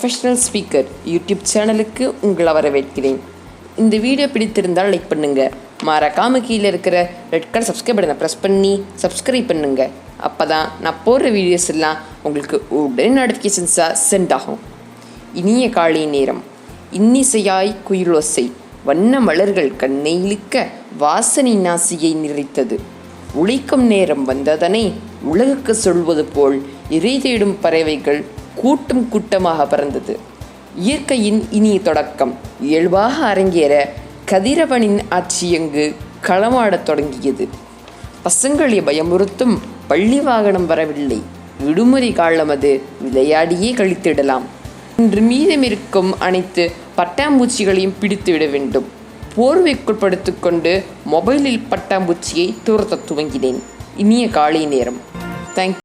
Professional speaker YouTube சேனலுக்கு உங்களை வரவேற்கிறேன். இந்த வீடியோ பிடித்திருந்தால் லைக் பண்ணுங்கள். மறக்காமல் கீழே இருக்கிற ரெட் கலர் சப்ஸ்கிரைப் பட்டனை ப்ரெஸ் பண்ணி சப்ஸ்கிரைப் பண்ணுங்கள். அப்போ தான் நான் போடுற வீடியோஸ் எல்லாம் உங்களுக்கு உடனே நோட்டிஃபிகேஷன்ஸாக சென்ட் ஆகும். இனிய காலை நேரம். இன்னிசையாய் குயிலோசை வண்ண மலர்கள் கண்ணை இழுக்க வாசனை நாசியை நிறைத்தது. உழைக்கும் நேரம் வந்ததனை உலகுக்கு சொல்வது போல் இறை தேடும் பறவைகள் கூட்டம் கூட்டமாக பறந்தது. இயற்கையின் இனிய தொடக்கம் இயல்பாக அரங்கேற கதிரவனின் ஆட்சியங்கு களமாடத் தொடங்கியது. பசங்களை பயமுறுத்தும் பள்ளி வாகனம் வரவில்லை. விடுமுறை காலம் அது, விளையாடியே கழித்திடலாம். இன்று மீதமிருக்கும் அனைத்து பட்டாம்பூச்சிகளையும் பிடித்து விட வேண்டும். போர்வைக்குள் படுத்துக்கொண்டு மொபைலில் பட்டாம்பூச்சியை துரத்த துவங்கினேன். இனிய காலை நேரம். தேங்க்யூ.